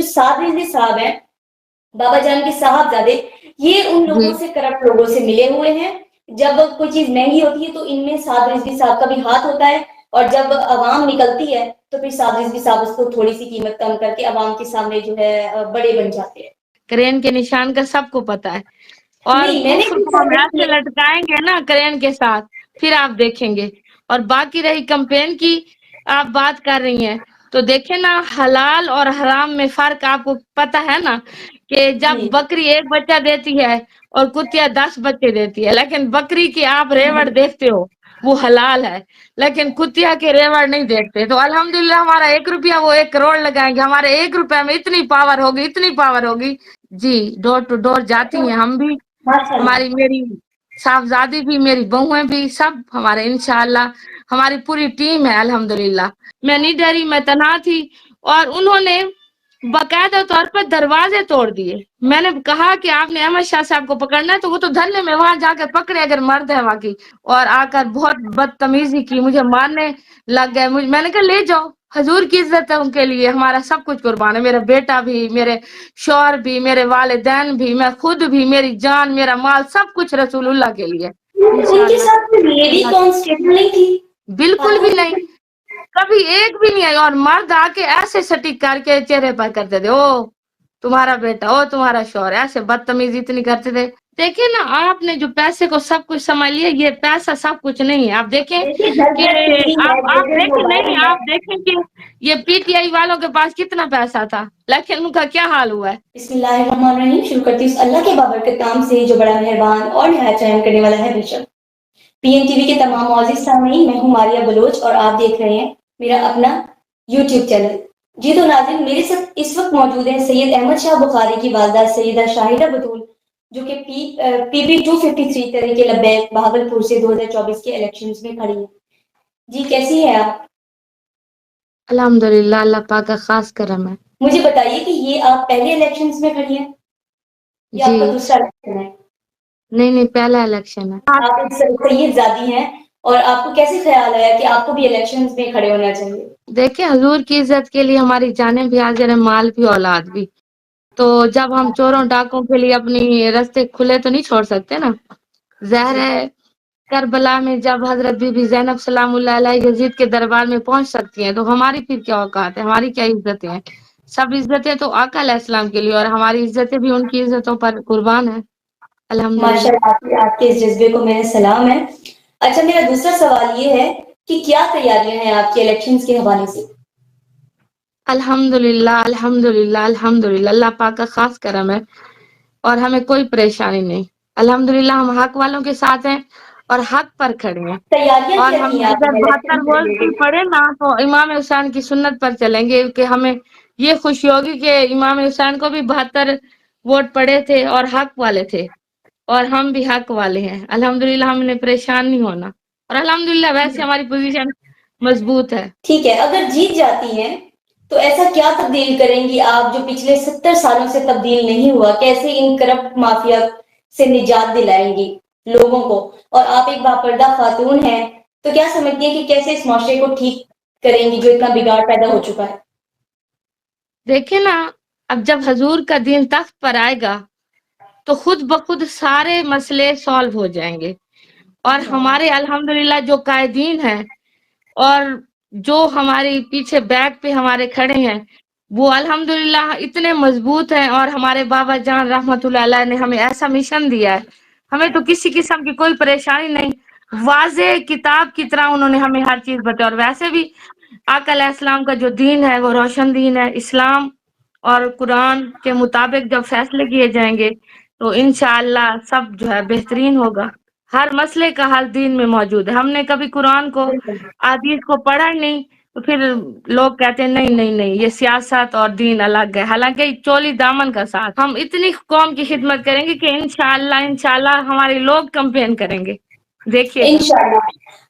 جو سعد رضوی صاحب ہیں، بابا جان کے صاحبزادے، یہ ان جی لوگوں سے کرپٹ لوگوں سے ملے ہوئے ہیں۔ جب کوئی چیز مہنگی ہوتی ہے تو ان میں سعد رضوی صاحب کا بھی ہاتھ ہوتا ہے، اور جب عوام نکلتی ہے تو پھر سعد رضوی صاحب اس کو تھوڑی سی قیمت کم کر کے عوام کے سامنے جو ہے بڑے بن جاتے ہیں۔ کرین کے نشان کا سب کو پتا ہے، اور نہیں میں نے کفر کو ہم ایسے لٹکائیں گے نا کرین کے ساتھ، پھر آپ دیکھیں گے۔ اور باقی رہی کمپین کی آپ بات کر رہی ہیں، تو دیکھیں نا حلال اور حرام میں فرق آپ کو پتہ ہے نا، کہ جب جی بکری ایک بچہ دیتی ہے اور کتیا 10 بچے دیتی ہے، لیکن بکری کی آپ ریوڑ دیکھتے ہو وہ حلال ہے، لیکن کتیا کے ریوڑ نہیں دیکھتے۔ تو الحمدللہ ہمارا 1 روپیہ وہ 1 کروڑ لگائیں گے، ہمارے 1 روپے میں اتنی پاور ہوگی، اتنی پاور ہوگی۔ جی ڈور ٹو ڈور جاتی ہیں ہم بھی، ماشاء اللہ۔ ہماری میری صاحبزادی بھی، میری بہویں بھی، سب ہمارے انشاءاللہ ہماری پوری ٹیم ہے الحمدللہ۔ میں نہیں ڈری، میں تنہا تھی، اور انہوں نے باقاعدہ طور پر دروازے توڑ دیے۔ میں نے کہا کہ آپ نے احمد شاہ صاحب کو پکڑنا ہے، تو وہ تو دھرنے میں وہاں جا کے پکڑے اگر مرد ہے واقعی، اور آ کر بہت بدتمیزی کی، مجھے مارنے لگ گئے۔ میں نے کہا لے جاؤ، حضور کی عزت ہے ان کے لیے ہمارا سب کچھ قربان ہے، میرا بیٹا بھی، میرے شوہر بھی، میرے والدین بھی، میں خود بھی، میری جان، میرا مال، سب کچھ رسول اللہ کے لیے ان کے انشاءاللہ۔ ساتھ کوئی لیڈی کانسٹیبل نہیں تھی؟ بالکل بھی خاتون؟ نہیں، کبھی ایک بھی نہیں آئی، اور مرد آ کے ایسے سٹک کر کے چہرے پر کرتے تھے، او تمہارا بیٹا، او تمہارا شوہر، ایسے بدتمیزی اتنی کرتے تھے۔ دیکھیں نا، آپ نے جو پیسے کو سب کچھ سمجھ لیا، یہ پیسہ سب کچھ نہیں ہے۔ آپ دیکھیں دیکھیے کہ جذبہ ٹی وی ہے، آپ جذبہ دیکھیں نہیں، موبائل ہے۔ آپ دیکھیں کہ یہ پی ٹی آئی والوں کے پاس کتنا پیسہ تھا، لیکن ان کا کیا حال ہوا ہے۔ بسم اللہ الرحمن الرحیم، شروع کرتی ہوں اللہ کے بابرکت نام سے جو بڑا مہربان اور نہایت رحم کرنے والا ہے۔ بے شک پی این ٹی وی کے تمام معزز سامعین، میں ہوں ماریہ بلوچ اور آپ دیکھ رہے ہیں میرا اپنا یوٹیوب چینل۔ جی تو ناظرین، میرے ساتھ اس وقت موجود ہیں سید احمد شاہ بخاری کی والدہ سیدہ شاہدہ بطول، جو کہ پی پی 253 طریقے لبیک بہاولپور سے 2024 کے الیکشنز میں کھڑی ہیں۔ جی کیسی ہیں آپ؟ الحمدللہ، اللہ پاک کا خاص کرم ہے۔ مجھے بتائیے کہ یہ آپ پہلے الیکشنز میں کھڑی ہیں یا جی آپ کا دوسرا الیکشن ہے؟ نہیں، پہلا الیکشن ہے۔ آپ ایک سید زادی ہیں، اور آپ کو کیسے خیال آیا کہ آپ کو بھی الیکشنز میں کھڑے ہونا چاہیے؟ دیکھیں حضور کی عزت کے لیے ہماری جانیں بھی حاضر ہیں، مال بھی، اولاد بھی۔ تو جب ہم چوروں ڈاکوں کے لیے اپنی رستے کھلے تو نہیں چھوڑ سکتے نا۔ ظاہر جی ہے کربلا میں جب حضرت بی بی زینب سلام اللہ علیہ یزید کے دربار میں پہنچ سکتی ہیں، تو ہماری پھر کیا اوقات ہے، ہماری کیا عزتیں ہیں۔ سب عزتیں تو آقا علیہ السلام کے لیے، اور ہماری عزتیں بھی ان کی عزتوں پر قربان ہیں ماشاء الحمدللہ۔ اللہ، آپ کے اس جذبے کو میرا سلام ہے۔ اچھا، میرا دوسرا سوال یہ ہے کہ کیا تیاریاں ہیں آپ کے الیکشنز کے حوالے سے؟ الحمدللہ الحمدللہ الحمدللہ، اللہ پاک کا خاص کرم ہے، اور ہمیں کوئی پریشانی نہیں۔ الحمدللہ ہم حق والوں کے ساتھ ہیں اور حق پر کھڑے ہیں، تیاریاں اور کیا ہم کی ہیں آپ اگر نے 72 الیکشن سے وولٹ بھی ریلیٹڈ؟ پڑے نا تو امام حسین کی سنت پر چلیں گے، کہ ہمیں یہ خوشی ہوگی کہ امام حسین کو بھی 72 ووٹ پڑے تھے اور حق والے تھے، اور ہم بھی حق والے ہیں الحمدللہ، ہم نے پریشان نہیں ہونا، اور الحمدللہ ویسے ہماری پوزیشن مضبوط ہے۔ ٹھیک ہے، اگر جیت جاتی ہیں تو ایسا کیا تبدیل کریں گی آپ جو پچھلے 70 سالوں سے تبدیل نہیں ہوا؟ کیسے ان کرپٹ مافیا سے نجات دلائیں گی لوگوں کو؟ اور آپ ایک باپردہ خاتون ہیں، تو کیا سمجھتی ہیں کہ کیسے اس معاشرے کو ٹھیک کریں گی جو اتنا بگاڑ پیدا ہو چکا ہے؟ دیکھیں نا، اب جب حضور کا دین تخت پر آئے گا تو خود بخود سارے مسئلے سالو ہو جائیں گے، اور ہمارے الحمدللہ جو قائدین ہیں اور جو ہماری پیچھے بیک پہ ہمارے کھڑے ہیں، وہ الحمدللہ اتنے مضبوط ہیں، اور ہمارے بابا جان رحمت اللہ علیہ نے ہمیں ایسا مشن دیا ہے، ہمیں تو کسی قسم کی کوئی پریشانی نہیں، واضح کتاب کی طرح انہوں نے ہمیں ہر چیز بتائی۔ اور ویسے بھی آقا علیہ السلام کا جو دین ہے وہ روشن دین ہے، اسلام اور قرآن کے مطابق جب فیصلے کیے جائیں گے تو انشاءاللہ سب جو ہے بہترین ہوگا۔ ہر مسئلے کا حل دین میں موجود ہے، ہم نے کبھی قرآن کو، حدیث کو پڑھا ہی نہیں، تو پھر لوگ کہتے ہیں نہیں نہیں نہیں، یہ سیاست اور دین الگ ہے، حالانکہ چولی دامن کا ساتھ ہم اتنی قوم کی خدمت کریں گے کہ انشاءاللہ ہمارے لوگ کمپین کریں گے، دیکھیے گا انشاءاللہ۔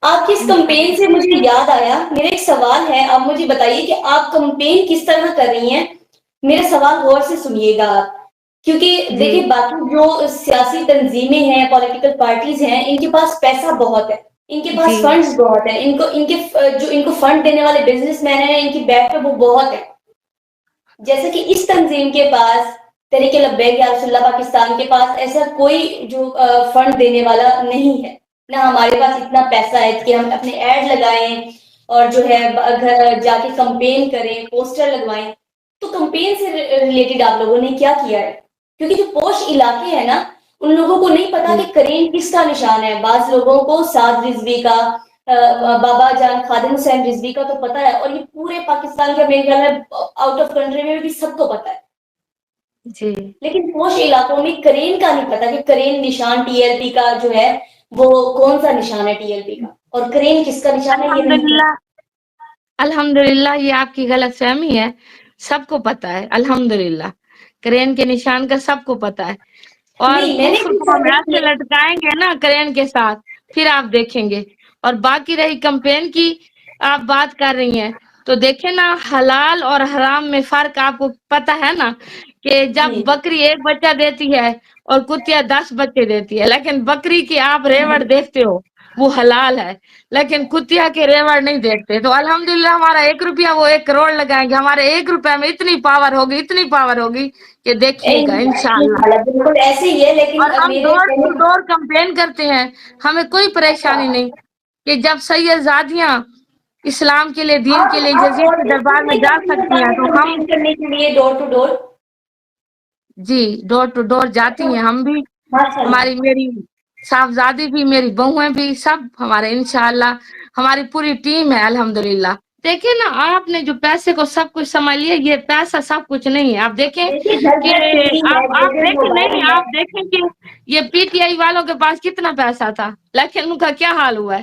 آپ کی اس کمپین سے مجھے یاد آیا، میرا ایک سوال ہے، آپ مجھے بتائیے کہ آپ کمپین کس طرح کر رہی ہیں؟ میرا سوال غور سے سنیے گا آپ، کیونکہ جی دیکھیں باقی جو سیاسی تنظیمیں ہیں، پولیٹیکل پارٹیز ہیں، ان کے پاس پیسہ بہت ہے، ان کے جی پاس فنڈز بہت ہیں، ان کو فنڈ دینے والے بزنس مین ہیں، ان کی بیک پہ وہ بہت ہے، جیسے کہ اس تنظیم کے پاس تحریک لبیک یا رسول اللہ پاکستان کے پاس ایسا کوئی جو فنڈ دینے والا نہیں ہے، نہ ہمارے پاس اتنا پیسہ ہے کہ ہم اپنے ایڈ لگائیں اور جو ہے گھر جا کے کمپین کریں، پوسٹر لگوائیں۔ تو کمپین سے ریلیٹڈ آپ لوگوں نے کیا کیا ہے؟ کیونکہ جو پوش علاقے ہیں نا، ان لوگوں کو نہیں پتا جی کہ کرین کس کا نشان ہے۔ بعض لوگوں کو سعد رضوی کا، بابا جان خادم حسین رضوی کا تو پتا ہے، اور یہ پورے پاکستان کے، میرے خیال میں آؤٹ آف کنٹری میں بھی سب کو پتا ہے، جی لیکن پوش علاقوں میں کرین کا نہیں پتا کہ کرین نشان ٹی ایل پی کا جو ہے وہ کون سا نشان ہے ٹی ایل پی کا، اور کرین کس کا نشان ہے یہ نہیں الحمدللہ الحمدللہ یہ آپ کی غلط فہمی ہے، سب کو پتا ہے الحمدللہ، کرین کے نشان کا سب کو پتا ہے، اور نہیں، میں نے کفر کو ہم ایسے لٹکائیں گے نا کرین کے ساتھ، پھر آپ دیکھیں گے۔ اور باقی رہی کمپین کی آپ بات کر رہی ہیں، تو دیکھیں نا حلال اور حرام میں فرق آپ کو پتا ہے نا، کہ جب جی بکری ایک بچہ دیتی ہے اور کتیا 10 بچے دیتی ہے، لیکن بکری کی آپ ریوڑ دیکھتے ہو وہ حلال ہے، لیکن کتیا کے ریوڑ نہیں دیکھتے۔ تو الحمدللہ ہمارا 1 روپیہ وہ 1 کروڑ لگائیں گے، ہمارے 1 روپے میں اتنی پاور ہوگی کہ دیکھیے گا انشاءاللہ۔ انشاءاللہ بالکل ایسے ہی ہے، لیکن اور ہم میرے ڈور ٹو کہنے ڈور کمپین کرتے ہیں، ہمیں کوئی پریشانی نہیں، کہ جب سیدزادیاں اسلام کے لیے، دین کے لیے آپ یزید کے عورتیں دربار میں کتنے جا کتنے سکتی ہیں، بتاتے تو ہم کمپین کرنے کے لیے ڈور to door? G door to door جاتی ہیں ہم بھی، ماشاء اللہ۔ میری صاحبزادی بھی، میری بہویں بھی، سب ہمارے انشاءاللہ ہماری پوری ٹیم ہے الحمدللہ۔ دیکھیں نا آپ نے جو پیسے کو سب کچھ سمجھ لیا، یہ پیسہ سب کچھ نہیں ہے، آپ دیکھیں دیکھیے کہ ضرورت ٹی وی ہے، آپ گیجٹ دیکھیں نہیں، موبائل ہے۔ آپ دیکھیں کہ یہ پی ٹی آئی والوں کے پاس کتنا پیسہ تھا، لیکن ان کا کیا حال ہوا ہے،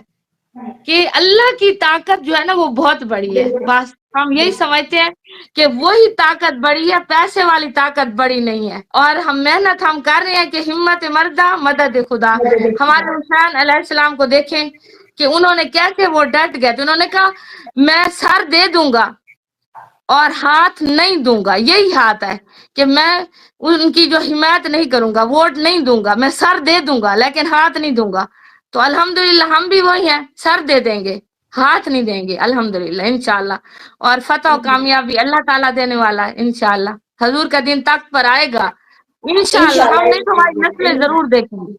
کہ اللہ کی طاقت جو ہے نا وہ بہت بڑی ہے، بالکل بس ہم یہی سمجھتے ہیں کہ وہی طاقت بڑی ہے، پیسے والی طاقت بڑی نہیں ہے، اور ہم محنت ہم کر رہے ہیں کہ ہمت مردہ مدد خدا۔ ہمارے حسین علیہ السلام کو دیکھیں کہ انہوں نے کیسے وہ ڈٹ گئے تھے، انہوں نے کہا میں سر دے دوں گا اور ہاتھ نہیں دوں گا، یہی ہاتھ ہے کہ میں ان کی جو حمایت نہیں کروں گا، ووٹ نہیں دوں گا، میں سر دے دوں گا لیکن ہاتھ نہیں دوں گا۔ تو الحمدللہ ہم بھی وہی ہیں، سر دے دیں گے، ہاتھ نہیں دیں گے الحمدللہ انشاءاللہ، اور فتح و کامیابی اللہ تعالیٰ دینے والا ہے انشاءاللہ، حضور کا دن تخت پر آئے گا انشاءاللہ، ہم نہیں تو ہماری نسلیں انشاءاللہ ضرور دیکھیں گی۔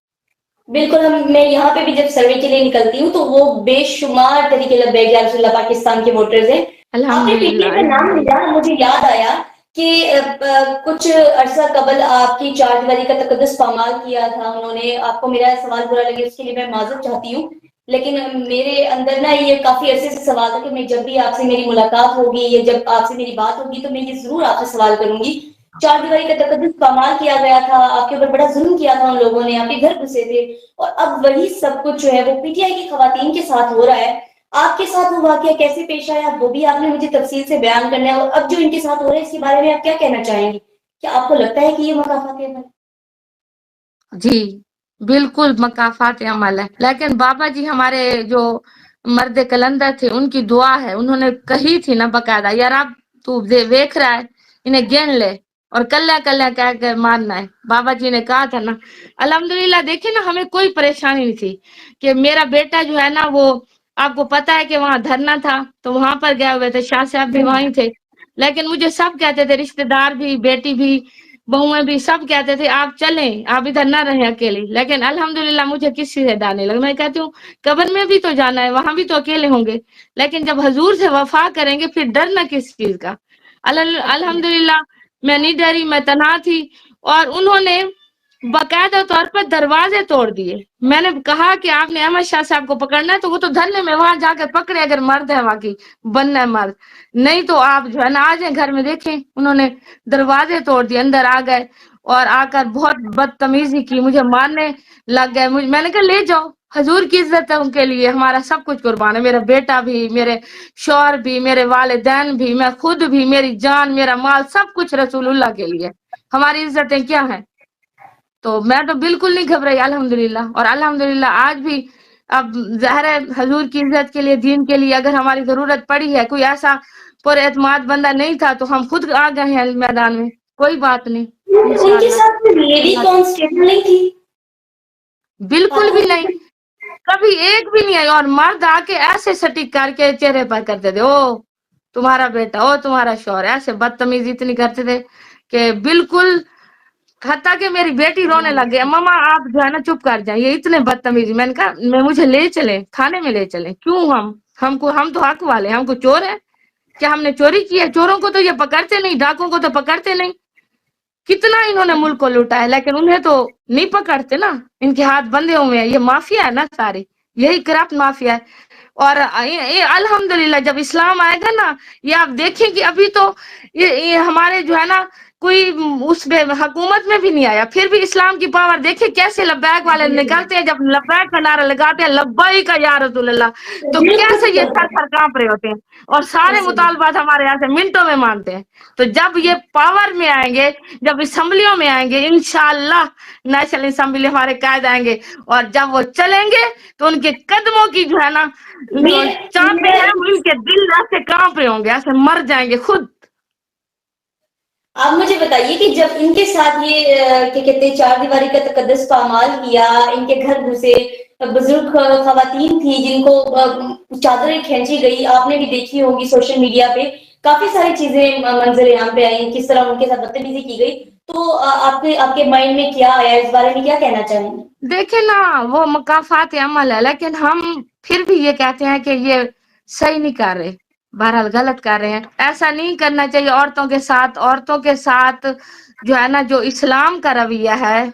بالکل، میں یہاں پہ بھی جب سروے کے لیے نکلتی ہوں تو وہ بے شمار طریقے لبیک یا رسول اللہ پاکستان کے ووٹرز ہیں۔ آپ نے پی ٹی الحمدللہ آئی کا نام الحمدللہ لیا، مجھے یاد آیا کہ کچھ عرصہ قبل آپ کی چار دیواری کا تقدس پامال کیا تھا انہوں نے، آپ کو میرا سوال برا لگے اس کے لیے میں معذرت چاہتی ہوں، لیکن میرے اندر نا یہ کافی عرصے سے سوال تھا کہ میں جب بھی آپ سے میری ملاقات ہوگی یا جب آپ سے میری بات ہوگی تو میں یہ ضرور آپ سے سوال کروں گی۔ چار دیواری کا تقدس پامال کیا گیا تھا، آپ کے اوپر بڑا ظلم کیا تھا ان لوگوں نے، آپ کے گھر گھسے تھے، اور اب وہی سب کچھ جو ہے وہ پی ٹی آئی کی خواتین کے ساتھ ہو رہا ہے۔ آپ کے ساتھ وہ واقعہ کیسے پیش آیا وہ بھی آپ نے مجھے تفصیل سے بیان کرنا ہے، اور اب جو ان کے ساتھ ہو رہا ہے اس کے بارے میں آپ کیا کہنا چاہیں گے؟ کیا آپ کو لگتا ہے کہ یہ مقافات عمل ہے؟ جی بالکل مقافات عمل ہے، لیکن بابا جی ہمارے جو مرد کلندر تھے ان کی دعا ہے، انہوں نے کہی تھی نا باقاعدہ، یار اب تو دیکھ رہا ہے انہیں گن لے اور کلّا کلّا کہہ کر مارنا ہے، بابا جی نے کہا تھا نا۔ الحمدللہ دیکھیں نا ہمیں کوئی پریشانی نہیں تھی، کہ میرا بیٹا جو ہے نا وہ آپ کو پتا ہے کہ وہاں دھرنا تھا تو وہاں پر گئے ہوئے تھے، شاہ صاحب بھی وہیں تھے، لیکن مجھے سب کہتے تھے، رشتہ دار بھی، بیٹی بھی، بہویں بھی، سب کہتے تھے آپ چلیں، آپ ادھر نہ رہیں اکیلے، لیکن الحمدللہ مجھے کسی سے ڈر نہیں لگا، میں کہتی ہوں قبر میں بھی تو جانا ہے، وہاں بھی تو اکیلے ہوں گے، لیکن جب حضور سے وفا کریں گے پھر ڈرنا کس چیز کا۔ الحمدللہ میں نہیں ڈری، میں تنہا تھی، اور انہوں نے باقاعدہ طور پر دروازے توڑ دیے۔ میں نے کہا کہ آپ نے احمد شاہ صاحب کو پکڑنا ہے تو وہ تو دھرنے میں وہاں جا کے پکڑے اگر مرد ہے واقعی، بننا ہے مرد، نہیں تو آپ جو ہے نا آ جائیں گھر میں۔ دیکھیں انہوں نے دروازے توڑ دیے، اندر آ گئے اور آ کر بہت بدتمیزی کی، مجھے مارنے لگ گئے، میں نے کہا لے جاؤ، حضور کی عزتوں کے لیے ہمارا سب کچھ قربان ہے، میرا بیٹا بھی، میرے شوہر بھی، میرے والدین بھی، میں خود بھی، میری جان، میرا مال، سب کچھ رسول اللہ کے لیے۔ ہماری عزتیں کیا ہیں؟ تو میں تو بالکل نہیں گھبرائی الحمدللہ، اور الحمدللہ آج بھی اب ظاہر ہے حضور کی عزت کے لیے، دین کے لیے اگر ہماری ضرورت پڑی ہے، کوئی ایسا پر اعتماد بندہ نہیں تھا تو ہم خود آ گئے ہیں میدان میں، کوئی بات نہیں ان کے انشاءاللہ۔ ساتھ کوئی لیڈی اللہ کانسٹیبل نہیں تھی؟ بالکل بھی خاتون؟ نہیں، کبھی ایک بھی نہیں آئی، اور مرد آ کے ایسے سٹک کر کے چہرے پر کرتے تھے، او تمہارا بیٹا، او تمہارا شوہر، ایسے بدتمیزی اتنی کرتے تھے کہ بالکل، حتیٰ کہ میری بیٹی رونے لگ گئی، ماما آپ جو ہے نا چپ کر جائیں، یہ اتنے بدتمیزی۔ میں نے کہا میں مجھے لے چلیں، تھانے میں لے چلیں، کیوں ہم تو حق والے ہیں، ہم کو چور ہیں کیا ہم نے چوری کی ہے؟ چوروں کو تو یہ پکڑتے نہیں، ڈاکوں کو تو پکڑتے نہیں، کتنا انہوں نے ملک کو لوٹا ہے، لیکن انہیں تو نہیں پکڑتے نا، ان کے ہاتھ بندھے ہوئے ہیں، یہ مافیا ہے نا ساری، یہی کرپٹ مافیا ہے۔ اور الحمدللہ جب اسلام آئے گا نا، یہ آپ دیکھیں کہ ابھی تو یہ ہمارے جو ہے نا کوئی اس میں حکومت میں بھی نہیں آیا، پھر بھی اسلام کی پاور دیکھیں کیسے لبیک والے نکلتے ہیں، جب لبیک کا نعرہ لگاتے ہیں لبیک یا رسول اللہ، تو بالکل کیسے یہ صحیح، سر کانپ رہے ہوتے ہیں، اور سارے صحیح۔ مطالبات ہمارے یہاں سے منٹوں میں مانتے ہیں۔ تو جب یہ پاور میں آئیں گے، جب اسمبلیوں میں آئیں گے، انشاءاللہ نیشنل اسمبلی ہمارے قائد آئیں گے، اور جب وہ چلیں گے تو ان کے قدموں کی جو ہے نا جو چاہتے میرا ہیں، ان کے دل ایسے کانپ رہے ہوں گے، ایسے مر جائیں گے خود۔ آپ مجھے بتائیے کہ جب ان کے ساتھ یہ کیا کہتے ہیں چار دیواری کا تقدس پامال کیا، ان کے گھر گھسے، بزرگ خواتین تھی جن کو چادریں کھینچی گئی، آپ نے بھی دیکھی ہوگی سوشل میڈیا پہ کافی ساری چیزیں منظر عام پہ آئی، کس طرح ان کے ساتھ بدتمیزی کی گئی، تو آپ کے مائنڈ میں کیا آیا، اس بارے میں کیا کہنا چاہیں گے؟ دیکھیں نا وہ مقافات عمل ہے، لیکن ہم پھر بھی یہ کہتے ہیں کہ یہ صحیح نہیں کر رہے، بہرحال غلط کر رہے ہیں، ایسا نہیں کرنا چاہیے عورتوں کے ساتھ۔ عورتوں کے ساتھ جو ہے نا جو اسلام کا رویہ ہے،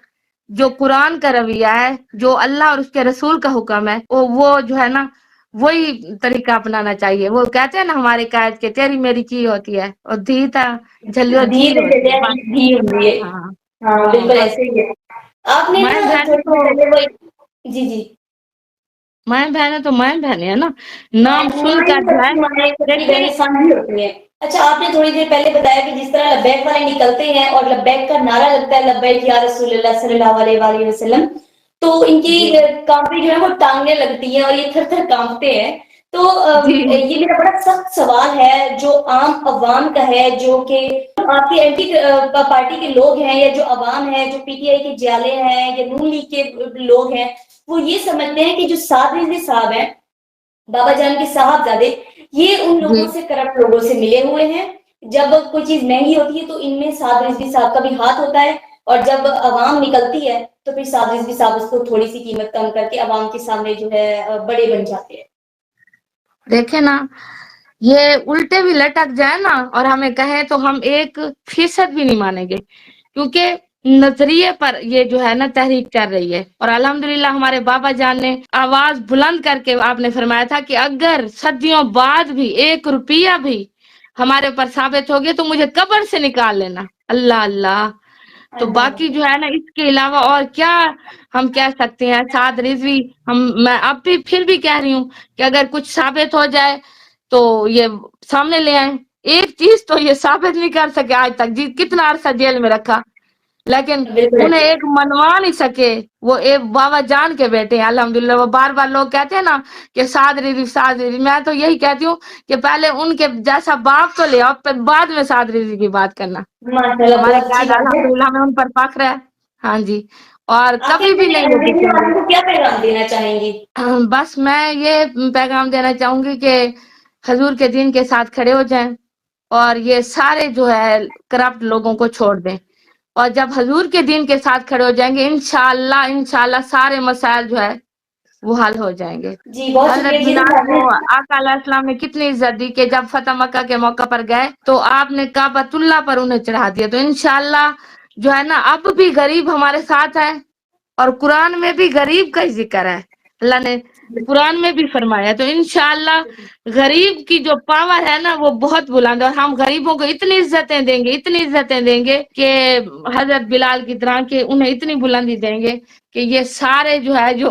جو قرآن کا رویہ ہے، جو اللہ اور اس کے رسول کا حکم ہے، وہ جو ہے نا وہی طریقہ اپنانا چاہیے۔ وہ کہتے ہیں نا ہمارے قائد کے تیری میری کی ہوتی ہے، اور دھی تھا جھلیو دھی دھی میں ہوتی ہے جگہ بس۔ دی ہوئی ہے۔ ہاں ہاں ہاں بالکل بس۔ ایسے ہی ہے۔ آپ نے میں نا بہن تھوڑی تو دیر پہلے وہ، جی جی، میں بہنیں تو میں بہنیں ہے نا، نام سن مائیں کر جو ہے سچی مائیں سچی دیکھیں۔ بہنیں سامنے ہوتی ہیں۔ اچھا، آپ نے تھوڑی دیر پہلے بتایا کہ جس طرح لبیک والے نکلتے ہیں اور لبیک کا نعرہ لگتا ہے لبیک یا رسول اللہ صلی اللہ علیہ وآلہ وسلم، تو ان کی جی کانپی جو ہے وہ ٹانگیں لگتی ہیں اور یہ تھر تھر کانپتے ہیں۔ تو جی یہ میرا بڑا سخت سوال ہے جو عام عوام کا ہے، جو کہ آپ کے اینٹی پارٹی کے لوگ ہیں یا جو عوام ہے، جو پی ٹی آئی کے جالے ہیں یا نون لیگ کے لوگ ہیں، وہ یہ سمجھتے ہیں کہ جو سعد رضوی صاحب ہیں، بابا جان کے صاحبزادے، یہ ان جی لوگوں سے کرپٹ لوگوں سے ملے ہوئے ہیں۔ جب کوئی چیز مہنگی ہوتی ہے تو ان میں سعد رضوی صاحب کا بھی ہاتھ ہوتا ہے، اور جب عوام نکلتی ہے تو پھر سعد رضوی صاحب اس کو تھوڑی سی قیمت کم کر کے عوام کے سامنے جو ہے بڑے بن جاتے ہیں۔ دیکھیں نا، یہ الٹے بھی لٹک جائے نا اور ہمیں کہیں تو ہم 1% بھی نہیں مانیں گے، کیونکہ نظریے پر یہ جو ہے نا تحریک چل رہی ہے۔ اور الحمدللہ ہمارے بابا جان نے آواز بلند کر کے آپ نے فرمایا تھا کہ اگر صدیوں بعد بھی 1 روپیہ بھی ہمارے اوپر ثابت ہو گیا تو مجھے قبر سے نکال لینا۔ اللہ اللہ۔ تو باقی جو ہے نا اس کے علاوہ اور کیا ہم کہہ سکتے ہیں؟ سعد رضوی، میں اب بھی پھر بھی کہہ رہی ہوں کہ اگر کچھ ثابت ہو جائے تو یہ سامنے لے آئیں۔ ایک چیز تو یہ ثابت نہیں کر سکے آج تک، جی کتنا عرصہ جیل میں رکھا، لیکن انہیں بالکل ایک منوا نہیں سکے، وہ ایک بابا جان کے بیٹے ہیں الحمدللہ۔ وہ بار بار لوگ کہتے ہیں نا کہ سعد رضوی، میں تو یہی کہتی ہوں کہ پہلے ان کے جیسا باپ تو لے آؤ، پھر بعد میں سعد رضوی کی بات کرنا۔ ماشاء اللہ، ہمارے بہت اچھی قائد بات ہے۔ الحمدللہ ہمیں ان پر فخر ہے۔ ہاں جی، اور آخر کبھی بھی میں نہیں وہ دیکھنے جھکیں گے۔ والوں کو کیا پیغام دینا چاہیں گی؟ بس میں یہ پیغام دینا چاہوں گی کہ حضور کے دین کے ساتھ کھڑے ہو جائیں، اور یہ سارے جو ہے کرپٹ لوگوں کو چھوڑ دیں، اور جب حضور کے دین کے ساتھ کھڑے ہو جائیں گے انشاءاللہ سارے مسائل جو ہے وہ حل ہو جائیں گے۔ جی بہت حضرت شکریہ جی، بلال آپ کو نے آقا علیہ السلام نے کتنی عزت دی کہ جب فتح مکہ کے موقع پر گئے تو آپ نے کعبۃ اللہ پر انہیں چڑھا دیا۔ تو انشاءاللہ جو ہے نا اب بھی غریب ہمارے ساتھ ہے، اور قرآن میں بھی غریب کا ہی ذکر ہے، اللہ نے قرآن میں بھی فرمایا۔ تو انشاءاللہ غریب کی جو پاور ہے نا وہ بہت بلند ہے، اور ہم غریبوں کو اتنی عزتیں دیں گے، اتنی عزتیں دیں گے کہ حضرت بلال کی طرح کہ انہیں اتنی بلندی دیں گے کہ یہ سارے جو ہے جو